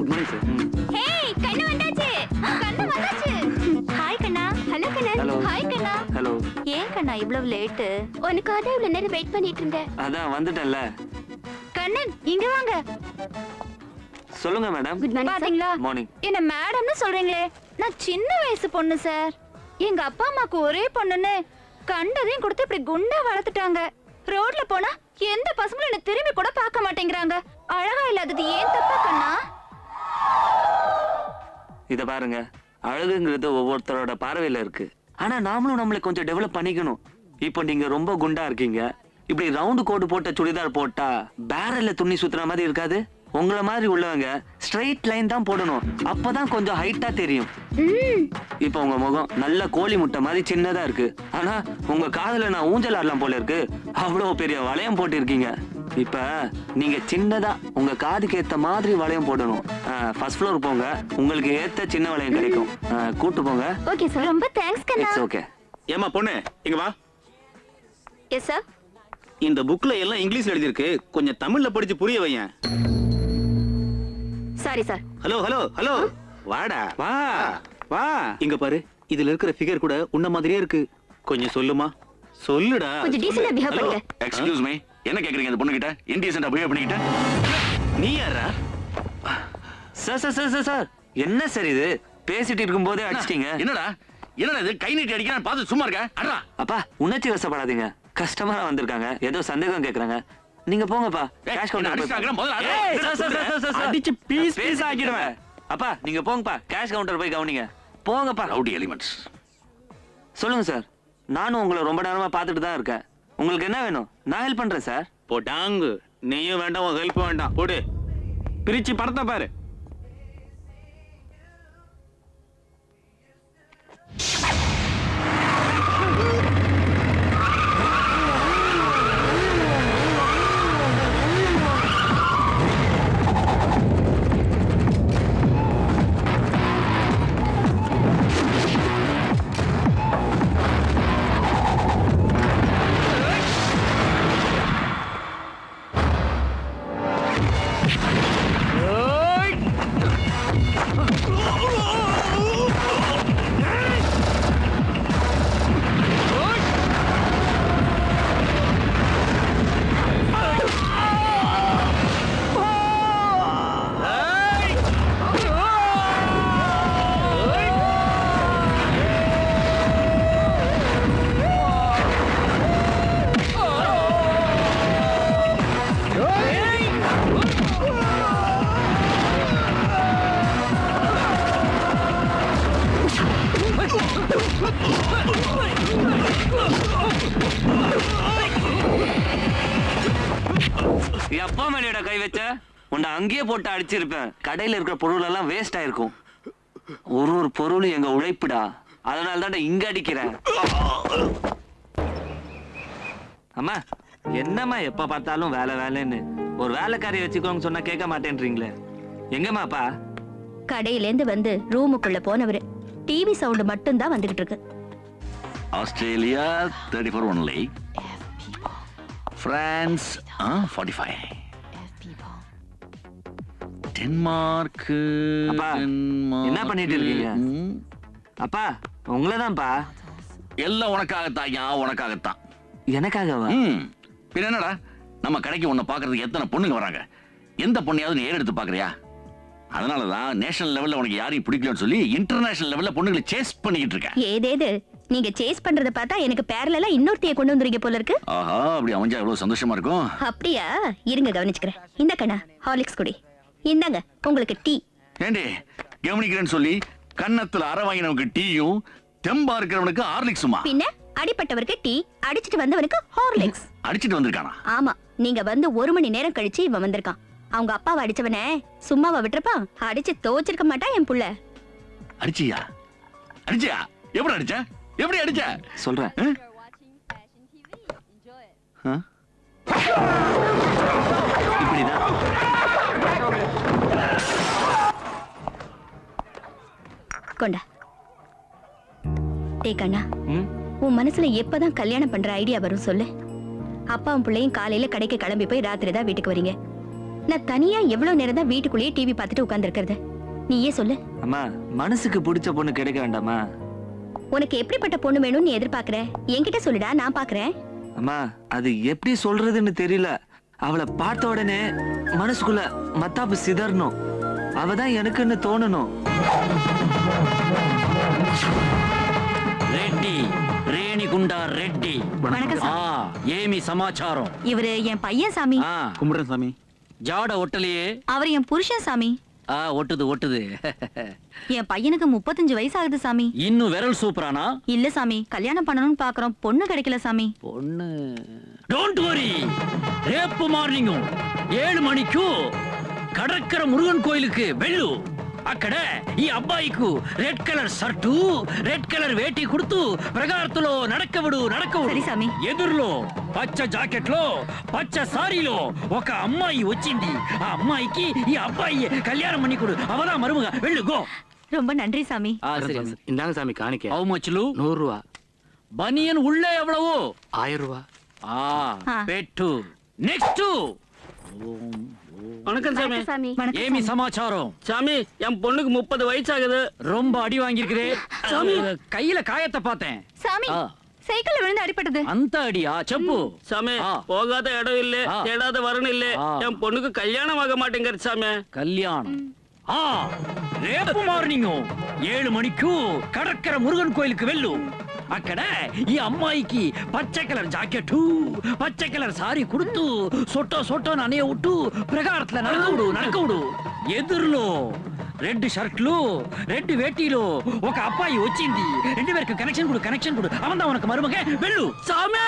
Good morning sir. Hey கண்ணா வந்தாச்சு. கண்ணா வந்தாச்சு. Hi கண்ணா. Hello கண்ணா. Hi கண்ணா. Hello. ஏன் கண்ணா இவ்வளவு லேட்? உனக்காக இவ்வளவு நேரம் வெயிட் பண்ணிட்டு இருந்தேன். அதான் வந்துட்டேன்ல. கண்ணன் இங்க வாங்க. சொல்லுங்க மேடம். Good morning. பாத்தீங்களா? மார்னிங். என்ன மேடம்னு சொல்றீங்களே? நான் சின்ன வயசு பொண்ணு சார். எங்க அப்பா அம்மாக்கு ஒரே பொண்ணுன்னு கண்டதையும் கொடுத்து இப்படி குண்டா வளர்த்துட்டாங்க. ரோட்ல போனா எந்த பசங்களும் என்ன திரும்பி கூட பார்க்க மாட்டேங்கிறாங்க. அழகா இல்லாதது ஏன் தப்பா கண்ணா? இத பாருங்க, அழகுங்கிறது ஒவ்வொருத்தரோட பார்வையில இருக்கு. ஆனா நாமளும் நம்மளை கொஞ்சம் டெவலப் பண்ணிக்கணும். இப்போ நீங்க ரொம்ப குண்டா இருக்கீங்க. இப்படி ரவுண்டு கோடு போட்ட சுடிதார் போட்டா பேரல்ல துணி சுத்துற மாதிரி இருக்காது. உங்களை மாதிரி உள்ளவங்க ஸ்ட்ரைட் லைன் தான் போடணும். அப்பதான் கொஞ்சம் ஹைட்டா தெரியும். இப்ப உங்க முகம் நல்ல கோழி முட்டை மாதிரி சின்னதா இருக்கு. ஆனா உங்க காதுல நான் ஊஞ்சல் ஆடலாம் போல இருக்கு. அவ்வளவு பெரிய வளையம் போட்டு இருக்கீங்க. இப்ப நீங்க சின்னதா உங்க காதுக்கு ஏத்த மாதிரி வளையம் போடணும். ஃபர்ஸ்ட் ஃப்ளோர் போங்க, உங்களுக்கு ஏத்த சின்ன வளையம் கிடைக்கும். கூட்டு போங்க. Okay sir. ரொம்ப தேங்க்ஸ் கண்ணா. It's okay. ஏமா பொண்ணு இங்க வா. Yes sir. இந்த புக்ல எல்லாம் இங்கிலீஷ்ல எழுதி இருக்கு, கொஞ்சம் தமிழ்ல படிச்சு புரிய வையேன். Sorry sir. Hello hello hello, வாடா வா வா. இங்க பாரு, இதுல இருக்கிற ஃபிகர் கூட உன்ன மாதிரியே இருக்கு. கொஞ்சம் சொல்லுமா, சொல்லுடா. கொஞ்சம் டீசன்ட்டா பிஹேவ் பண்ணுங்க. எக்ஸ்கியூஸ் மீ, என்ன கேக்குறீங்க அந்த பொண்ணு கிட்ட? இன்டீசன்ட்டா பிஹேவ் பண்ணிக்கிட்ட? நீ யாரா? சார் சார் சார் சார், என்ன சார் இது? பேசிட்டு இருக்கும் போதே அடிச்சிட்டீங்க. என்னடா என்னடா இது? கை நீட்டி அடிக்கிறான் பார்த்து சும்மா இருக்க? அடடா. அப்பா, உணர்ச்சி வசப்படாதீங்க. கஸ்டமரா வந்திருக்காங்க, ஏதோ சந்தேகம் கேக்குறாங்க. நீங்க போங்கப்பா. கேஷ் கவுண்டர் அடிச்சு பீஸ் பீஸ் ஆக்கிடுவேன். அப்பா நீங்க போங்கப்பா, கேஷ் கவுண்டர் போய் கவனிங்க. போங்கப்பா. Rowdy elements. சொல்லுங்க சார். நானும் உங்களை ரொம்ப நேரமா பார்த்துட்டு தான் இருக்கேன். உங்களுக்கு என்ன வேணும்? நான் ஹெல்ப் பண்றேன் சார். போட்டாங்கு. நீயும் வேண்டாம், உன் ஹெல்ப் வேண்டாம். போடு, பிரிச்சு படத்தை பாரு. எப்பா மேலையோட கை வச்ச உன்னை அங்கேயே போட்டு அடிச்சிருப்பேன். கடையில இருக்கிற பொருள் எல்லாம் வேஸ்ட் ஆயிருக்கும். ஒரு ஒரு பொருளும் எங்க உழைப்புடா. அதனால தான் இங்க அடிக்கிறேன். அம்மா, என்னம்மா எப்ப பார்த்தாலும் வேலை வேலைன்னு? ஒரு வேலைக்காரி வச்சுக்கோங்க சொன்னா கேட்க மாட்டேன்றீங்களே. எங்கம்மா அப்பா? கடையில இருந்து வந்து ரூமுக்குள்ள போனவரு. டிவி சவுண்ட் மட்டும் தான் வந்துகிட்டு இருக்கு. Australia 34 only. பிரான்ஸ் 45. டென்மார்க். அப்பா, என்ன பண்ணிட்டு இருக்கீங்க? அப்பா, உங்களதான்ப்பா. எல்லாம் உனக்காகத்தான். உனக்காகத்தான். எனக்காகவா? பின்ன என்னடா, நம்ம கடைக்கு உன்னை பாக்குறதுக்கு எத்தனை பொண்ணுங்க வராங்க. எந்த பொண்ணையாவது நீ ஏறெடுத்து பாக்குறியா? அதனாலதான் நேஷனல் லெவல்ல உனக்கு யாரையும் பிடிக்கலன்னு சொல்லி இன்டர்நேஷனல் லெவல்ல பொண்ணுங்களை சேஸ் பண்ணிக்கிட்டு இருக்கேன். ஏதேது நீங்க சேஸ் பண்றத பார்த்தா எனக்கு பேரலா இன்னொருத்தைய கொண்டு வந்துறீங்க போல இருக்கு. ஆஹா, அப்படி அமைஞ்சா எவ்வளவு சந்தோஷமா இருக்கும். அப்படியா? இருங்க கவனிச்சுக்கிறேன். இந்த கண்ணா ஹார்லிக்ஸ் குடி. இந்தாங்க உங்களுக்கு டீ. ஏண்டி கவனிக்கிறேன்னு சொல்லி கன்னத்துல அரை வாங்கினவனுக்கு டீயும், தெம்பா இருக்கிறவனுக்கு ஹார்லிக்ஸுமா? பின்ன அடிப்பட்டவருக்கு டீ, அடிச்சிட்டு வந்தவனுக்கு ஹார்லிக்ஸ். அடிச்சிட்டு வந்திருக்கானா? ஆமா, நீங்க வந்து 1 மணி நேரம் கழிச்சு இவன் வந்திருக்கான். அவங்க அப்பாவை அடிச்சவனே சும்மாவா விட்டுருப்பான்? அடிச்சு தோச்சிருக்க மாட்டான் என் புள்ள. அடிச்சியா? அடிச்சியா? எப்படி அடிச்ச? எப்படி அடிச்ச? சொல்றேன். இப்படிதான். கொண்டா. டேய் கண்ணா, உன் மனசுல எப்பதான் கல்யாணம் பண்ற ஐடியா வரும் சொல்லு. அப்பாவும் பிள்ளையும் காலையில கடைக்கு கிளம்பி போய் ராத்திரி தான் வீட்டுக்கு வரீங்க. நான் தனியா எவ்வளவு நேரம் தான் வீட்டுக்குள்ளேயே டிவி பார்த்துட்டு உட்கார்ந்து இருக்கிறது? நீயே சொல்லு. அம்மா மனசுக்கு பிடிச்ச பொண்ணு கிடைக்க வேண்டாமா? உனக்கு எப்படிப்பட்ட பொண்ணு வேணும்னு நீ எதிர்பார்க்கற? என்கிட்ட சொல்லுடா, நான் பாக்குறேன். அம்மா அது எப்படி சொல்றதுன்னு தெரியல. அவளை பார்த்த உடனே மனசுக்குள்ள மத்தாப்பு சிதறணும். அவதான் எனக்குன்னு தோணணும். రెడ్డి రేణిగుండ రెడ్డి வணக்கம் சாமி. ఏమి సమాచారం இவரு என் பையன் சாமி. கும்பிடுறேன் சாமி. జాడ ఒట్టలియే அவர் என் புருஷன் சாமி. ఒట్టుது ఒట్టుது என் பையனுக்கு 35 வயசு ஆகுது சாமி. ఇన్ను వెరల్ సూపరానా இல்ல சாமி, கல்யாணம் பண்ணணும்னு பாக்குறோம், பொண்ணு கிடைக்கல சாமி. పొన్ను డోంట్ వరీ రేపు మార్నింగ్ 7 మణికు கடற்கரை முருகன் கோயிலுக்கு వెళ్ళు. అక్కడ ఈ అబ్బాయికు red colour shirt red colour వేటి కుడుతూ ప్రగార్తులో నడకవుడు సరే సామి. ఎదురులో పచ్చ జాకెట్ లో పచ్చ సారీలో ఒక అమ్మాయి వచ్చింది. ఆ అమ్మాయికి ఈ అబ్బాయి కళ్యాణం మణికుడు అవదా మరుముగా వెళ్ళు గో. ரொம்ப நன்றி சாமி. இந்தாங்க சாமி காணிக்க. హౌ మచ్లు 100 ரூபா. బనియన్ ఉళ్ళే ఎవడవు 1000 ரூபா. పెట్టు. నెక్స్ట్ வணக்கம் சாமி. சாமி. வணக்கம் ఏమి சாமி. సమాచారం சாமி என் பொண்ணுக்கு 30 வயசு ஆகுது. ரொம்ப அடி வாங்கியிருக்கிறே. கையில காயத்தை பார்த்தேன். சாமி ஆ. சைக்கிள் விழுந்து அடிபட்டது. అంత అడియా చెప్పు. சாமி ஆ. போகாத இடம் இல்ல, ஆ. தேடாத வரணும் இல்ல. ஆ. என் பொண்ணுக்கு கல்யாணம் ஆக மாட்டேங்கிறது சாமி. కళ్యాణం రేపు మార్నింగ్ 7 మణికు கடற்கரை మురుగన్ కోయిల్కి వెళ్ళు. అక్కడ ఈ అమ్మాయికి పచ్చ కలర్ జాకెట్ పచ్చ కలర్ సారీ కుడుతూ సొట్టో సొట్టో ననే ఉట్టు ప్రగారత్ల నడకవుడు ఎదురులో రెడ్ షర్ట్లు రెడ్ వేటీలో ఒక అబ్బాయి వచ్చింది. రెండు పేருக்கு కనెక్షన్ కుడు అవందా ఉనకు మరుమగే వెళ్ళు సామే.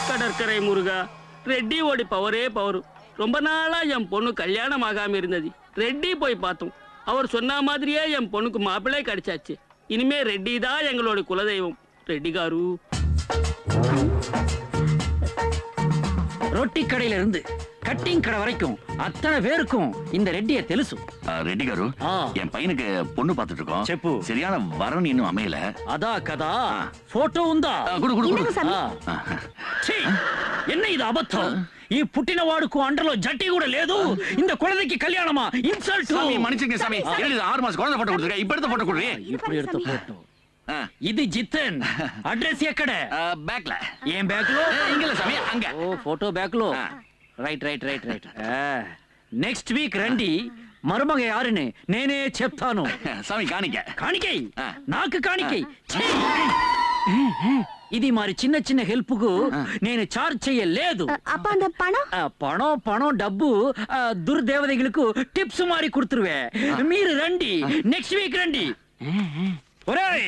கடற்கரை முருகா, ரெட்டி ஓடி பவரே பவர். ரொம்ப நாளா என் பொண்ணு கல்யாணம் ஆகாம இருந்தது. ரெட்டி போய் பார்த்தோம். அவர் சொன்ன மாதிரியே என் பொண்ணுக்கு மாப்பிள்ளை கிடைச்சாச்சு. இனிமே ரெட்டி தான் எங்களோட குலதெய்வம். ரெட்டி காரு. రొట్టి కடையில இருந்து கட்டிங் கடை வரைக்கும் அத்தனை பேருக்கும் இந்த ரெட்டிய తెలుసు. రెడ్డి గారు என் பையனுக்கு பொண்ணு பார்த்துட்டு இருக்கோம். చెప్పు. சரியான வரன் இன்னும் அமையல. அதா கதா போட்டோ ఉందా? குடு குடு குடு. ఛీ! என்ன இது అబద్ధం? ఈ పుట్టినవాడుకు అండలో జట్టి కూడా లేదు. இந்த குழந்தைக்கு கல்யாணமா? இன்சல்ட். சாமி மன்னிச்சுங்க சாமி. என்னது 6 மாசம் குழந்தை போட்டோ கொடுத்துருக்க. இப்ப எடுத்த போட்டோ கொடுறீ. ఇప్పుడు எடுத்த போட்டோ. ఇది జితన్. అడ్రస్ ఎక్కడ? பேக்ல. ఏం బ్యాగ్ లో? இங்கல சாமி அங்க. ఓ ఫోటో బ్యాగ్ లో. రైట్. నెక్స్ట్ వీక్ రండి. మరుమగ యారుని నేనే చెప్తాను. சாமி காணிக்க. కాணிకై నాకు కాணிకై. ఛీ! ఇది మరి చిన్న హెల్ప్ కు నేను చార్జ్ చేయలేదు. அப்ப அந்த பணம்? పణం డబ్బు దుర్దేవతలకు టిప్స్ మారి కుడుతురువే. మీరు రండి. నెక్స్ట్ వీక్ రండి. ஒரேய்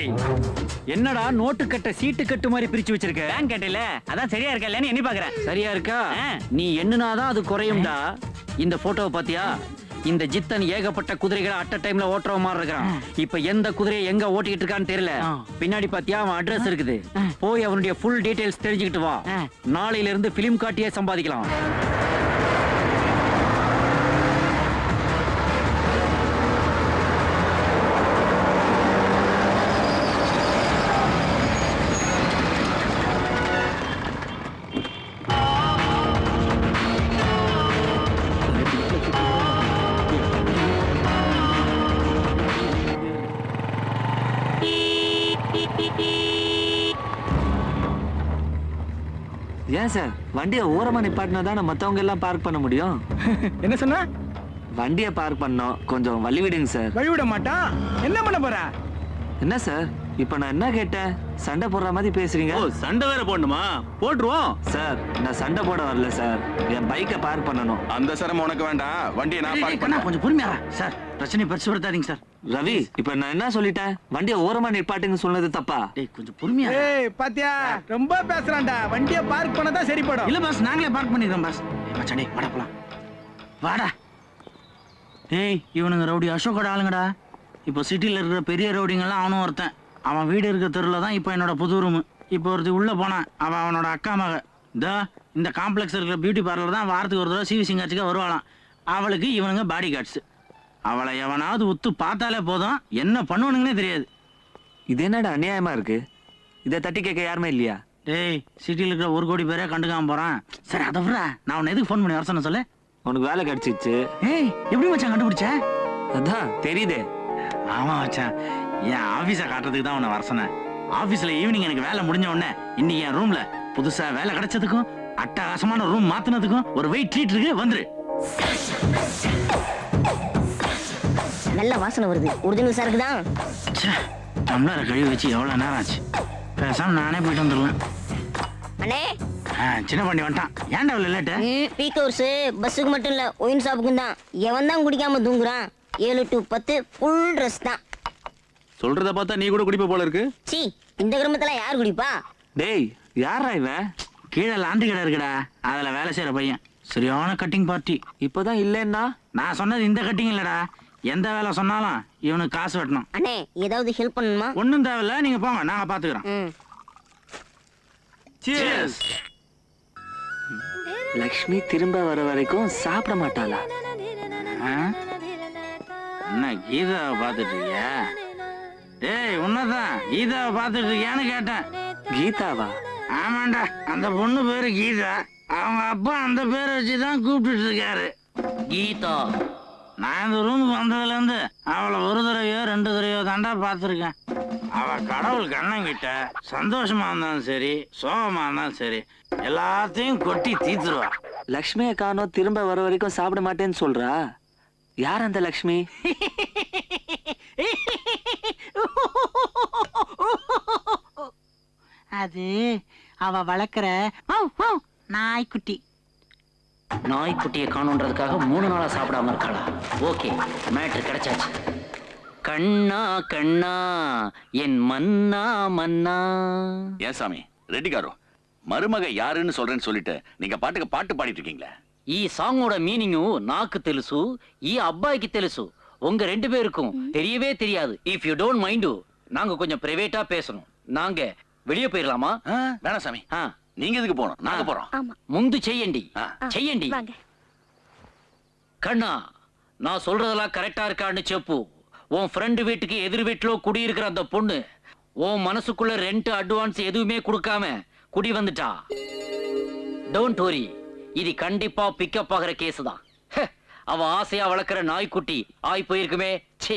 என்னடா நோட்டு கட்ட சீட்டு கட்டு மாதிரி பிரிச்சு வச்சிருக்க? பேங்க் கட்டல, அதான் சரியா இருக்கா இல்லன்னு எண்ணி பாக்குறேன். சரியா இருக்கா? நீ எண்ணுனாதான் அது குறையும்டா. இந்த போட்டோவை பாத்தியா? இந்த ஜித்தன் ஏகப்பட்ட குதிரைகளை அட்ட டைம்ல ஓட்டுற மாதிரி இருக்கான். இப்ப எந்த குதிரையை எங்க ஓட்டிக்கிட்டு இருக்கான்னு தெரியல. பின்னாடி பாத்தியா அவன் அட்ரஸ் இருக்குது. போய் அவனுடைய ஃபுல் டீடைல்ஸ் தெரிஞ்சுக்கிட்டு வா. நாளையில இருந்து பிலிம் காட்டியே சம்பாதிக்கலாம். ஏன் சார் வண்டியை ஓரமா நிப்பாட்டினா தானே மத்தவங்க எல்லாம் பார்க் பண்ண முடியும்? என்ன சொன்னா? வண்டியை பார்க் பண்ணோம், கொஞ்சம் வழி விடுங்க சார். வழி விட மாட்டான். என்ன பண்ண போற? என்ன சார் இப்ப நான் என்ன கேட்டேன்? சண்டை போடுற மாதிரி பேசுறீங்க. ஓ, சண்டை வேற போடணுமா? போட்டுருவோம். சார் நான் சண்டை போட வரல சார், என் பைக்கை பார்க் பண்ணணும். அந்த சிரமம் உனக்கு வேண்டாம். வண்டியை நான் பார்க் பண்ணேன். கொஞ்சம் பொறுமையா சார். பிரச்சனை பெருசுபடுத்தாதீங்க சார். ரவி இப்ப நான் என்ன சொல்லிட்டேன்? வண்டியை ஓரமா நிப்பாட்டுங்க சொன்னது தப்பா? கொஞ்சம் பொறுமையா. ஏய் பாத்தியா, ரொம்ப பேசுறான்டா. வண்டியை பார்க் பண்ணதான் சரிப்படும். இல்ல பாஸ், நாங்களே பார்க் பண்ணிடுறோம் பாஸ். மச்சானே வாடா போலாம். வாடா. ஏய் இவனுங்க ரவுடி அசோகோட ஆளுங்கடா. இப்போ சிட்டில இருக்கிற பெரிய ரவுடிங்கெல்லாம் அவனும் ஒருத்தன். அவன் வீடு இருக்க தெருல தான் இப்போ என்னோட புது ரூம். இப்போ ஒருத்தி உள்ள போனான். அவன் அவனோட அக்கா மக. இந்த காம்ப்ளெக்ஸ் இருக்கிற பியூட்டி பார்லர் தான் வாரத்துக்கு ஒரு தடவை சிவி சிங்காச்சுக்கு வருவாளாம். அவளுக்கு இவனுங்க பாடி கார்ட்ஸ். அவளை எவனாவது உத்து பார்த்தாலே போதும், என்ன பண்ணுவானுங்கன்னே தெரியாது. இது என்னடா அநியாயமா இருக்கு? இதை தட்டி கேட்க யாருமே இல்லையா? டேய், சிட்டியில் இருக்கிற 1 கோடி பேரே கண்டுக்காம போறான். சரி அதை விட நான் உன்னை எதுக்கு ஃபோன் பண்ணி வர சொன்ன சொல்லு. உனக்கு வேலை கிடைச்சிச்சு. ஏய், எப்படி மச்சான் கண்டுபிடிச்ச? அதான் தெரியுதே. ஆமா மச்சான், என் ஆபீஸை காட்டுறதுக்கு தான் உன்னை வர சொன்னேன். ஆபீஸ்ல ஈவினிங் எனக்கு வேலை முடிஞ்ச உடனே இன்னைக்கு என் ரூம்ல புதுசா வேலை கிடைச்சதுக்கும் அட்டகாசமான ரூம் மாத்தினதுக்கும் ஒரு வெயிட் ட்ரீட் இருக்கு, வந்துரு. நல்ல வாசனை வருது. ஒரிஜினல் சாருக்கு தான். டம்ளரை கழுவி வச்சு எவ்வளவு நேரம் ஆச்சு. பேசாம நானே போயிட்டு வந்துடுவேன். அண்ணே, சின்ன பாண்டி வந்துட்டான். ஏன்டா அவ்வளவு லேட்டு? பீக் ஹவர்ஸ் பஸ்ஸுக்கு மட்டும் இல்ல, ஒயின் ஷாப்புக்கும் தான். எவன் தான் குடிக்காம தூங்குறான்? 7 to 10 ஃபுல் ட்ரெஸ் தான். சொல்றத பார்த்தா நீ கூட குடிப்ப போல இருக்கு. சி, இந்த கிராமத்துல யார் குடிப்பா? டேய், யாரா இவன்? கீழே லாண்டி கடை இருக்குடா, அதுல வேலை செய்யற பையன். சரியான கட்டிங் பார்ட்டி. இப்பதான் இல்லைன்னா நான் சொன்னது இந்த கட்டிங் இல்லடா. எந்த வேலை சொன்னாலும் இவனுக்கு காசு வெட்டணும். அண்ணே, ஏதாவது ஹெல்ப் பண்ணணுமா? ஒன்றும் தேவையில்ல, நீங்க போங்க, நாங்க பாத்துக்கிறோம். Cheers. லக்ஷ்மி திரும்ப வர வரைக்கும் சாப்பிட மாட்டாளா? என்ன கீதாவை பார்த்துட்டு இருக்கியா? டேய், உன்னதான் கீதாவை பார்த்துட்டு இருக்கியான்னு கேட்டேன். கீதாவா? ஆமாண்டா, அந்த பொண்ணு பேரு கீதா. அவங்க அப்பா அந்த பேரை வச்சுதான் கூப்பிட்டு இருக்காரு, கீதா. நான் இந்த ரூமுக்கு வந்ததுல இருந்து அவளை 1 தடவையோ 2 தடவையோ தாண்டா பார்த்துருக்கேன். அவ கடவுள் கண்ணங்கிட்ட சந்தோஷமா இருந்தாலும் சரி, சோகமா இருந்தாலும் சரி, எல்லாத்தையும் கொட்டி தீத்துருவா. லக்ஷ்மியை காணோம், திரும்ப வர வரைக்கும் சாப்பிட மாட்டேன்னு சொல்றா. யார் அந்த லக்ஷ்மி? அது அவ வளர்க்கிற நாய்க்குட்டி. நாய்க்குட்டியை காணுன்றதுக்காக 3 நாளா சாப்பிடாம இருக்காளா? ஓகே, மேட்ரு கிடைச்சாச்சு. கண்ணா கண்ணா என் மன்னா மன்னா. ஏன் சாமி ரெட்டி காரு, மருமக யாருன்னு சொல்றேன்னு சொல்லிட்டு நீங்க பாட்டுக்கு பாட்டு பாடிட்டு இருக்கீங்களே. ఈ సాంగోட మీనింగ్ నాకు తెలుసు, ఈ అబ్బాయికి తెలుసు. உங்க 2 பேருக்கும் தெரியவே தெரியாது. இஃப் யூ டோன்ட் மைண்ட், நாங்க கொஞ்சம் பிரைவேட்டா பேசணும். நாங்க வெளியே போயிடலாமா? வேணாம் சாமி, நீங்க எதுக்கு போகணும்? நாங்க போறோம். ముందు చెయ్యండి, చెయ్యండి. கண்ணா, நான் சொல்றதெல்லாம் கரெக்டா இருக்கான்னு செப்பு. உன் ஃப்ரெண்டு வீட்டுக்கு எதிர் வீட்டுல குடியிருக்கிற அந்த பொண்ணு உன் மனசுக்குள்ள ரெண்ட் அட்வான்ஸ் எதுவுமே கொடுக்காம குடி வந்துட்டா. டோன்ட் வரி, இது கண்டிப்பா பிக்கப் ஆகிற கேஸ் தான். அவ ஆசையா வளர்க்கிற நாய்க்குட்டி ஆய் போயிருக்குமே, சீ,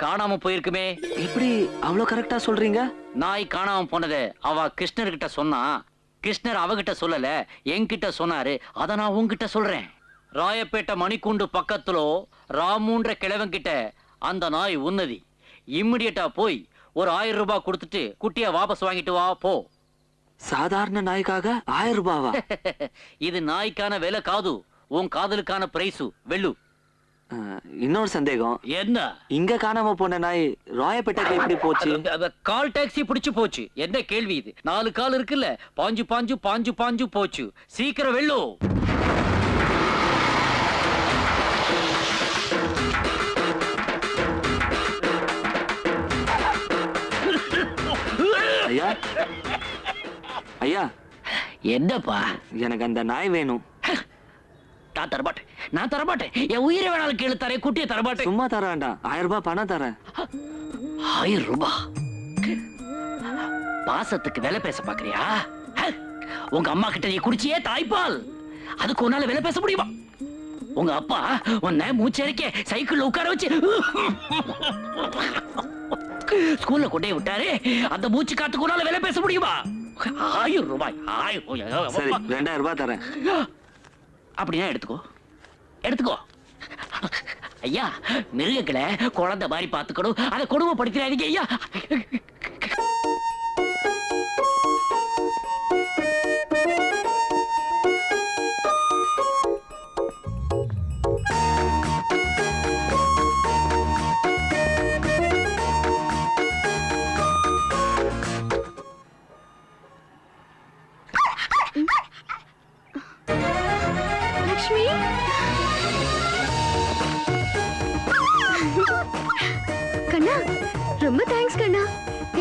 காணாம போயிருக்குமே. எப்படி அவ்வளவு கரெக்டா சொல்றீங்க? நாய் காணாம போனதை அவ கிருஷ்ணர்கிட்ட சொன்னா, கிருஷ்ணர் அவகிட்ட சொல்லல, என்கிட்ட சொன்னாரு. அத நான் உன்கிட்ட சொல்றேன். ராயப்பேட்டை மணிக்கூண்டு பக்கத்துல ராமுன்ற கிழவன் கிட்ட அந்த நாய் உன்னதி. இம்மிடியட்டா போய் ஒரு 1000 ரூபாய் கொடுத்துட்டு குட்டிய வாபஸ் வாங்கிட்டு வா போ. சாதாரண நாய்க்காக 1000 ரூபாவா? இது நாய்க்கான விலை காது, உன் காதலுக்கான பிரைஸு வெள்ளு. இன்னொரு சந்தேகம். என்ன? இங்க காணாம போன நாய் ராயப்பேட்டைக்கு எப்படி போச்சு? கால் டாக்ஸி பிடிச்சு போச்சு. என்ன கேள்வி இது? 4 கால் இருக்குல்ல, பாஞ்சு பாஞ்சு பாஞ்சு பாஞ்சு போச்சு. சீக்கிரம் வெள்ளு. ஐயா, ஐயா. என்னப்பா? எனக்கு அந்த நாய் வேணும். நான் தரமாட்டேன், நான் தரமாட்டேன். என் உயிரை வேணாலும் கேளு, தரேன். குட்டியை தரமாட்டேன். சும்மா தர வேண்டாம், 1000 ரூபாய் பணம் தரேன். 1000 ரூபாய்? பாசத்துக்கு விலை பேச பாக்குறியா? உங்க அம்மா கிட்ட நீ குடிச்சியே தாய்ப்பால், அதுக்கு உன்னால விலை பேச முடியுமா? உங்க அப்பா உன்னை மூச்சரிக்க சைக்கிள்ல உட்கார வச்சு ஸ்கூல்ல கொண்டே விட்டாரு. அந்த மூச்சு காத்துக்கு உன்னால விலை பேச முடியுமா? 1000 ரூபாய். சரி, 2000 ரூபாய் தரேன். அப்படின்னா எடுத்துக்கோ, எடுத்துக்கோ. ஐயா, மிருகங்களை குழந்தை மாதிரி பார்த்துக்கணும், அதை கொடுமைப்படுத்திடாதீங்க ஐயா. லக்ஷ்மி, கண்ணா, ரொம்ப தேங்க்ஸ் கண்ணா.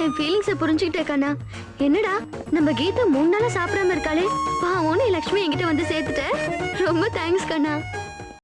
என் ஃபீலிங்ஸை புரிஞ்சுக்கிட்டே கண்ணா. என்னடா நம்ம கீதா 3 நாளா சாப்பிடாம இருக்காளே பாவம் லட்சுமி என்கிட்ட வந்து சேர்த்துட்ட ரொம்ப தேங்க்ஸ் கண்ணா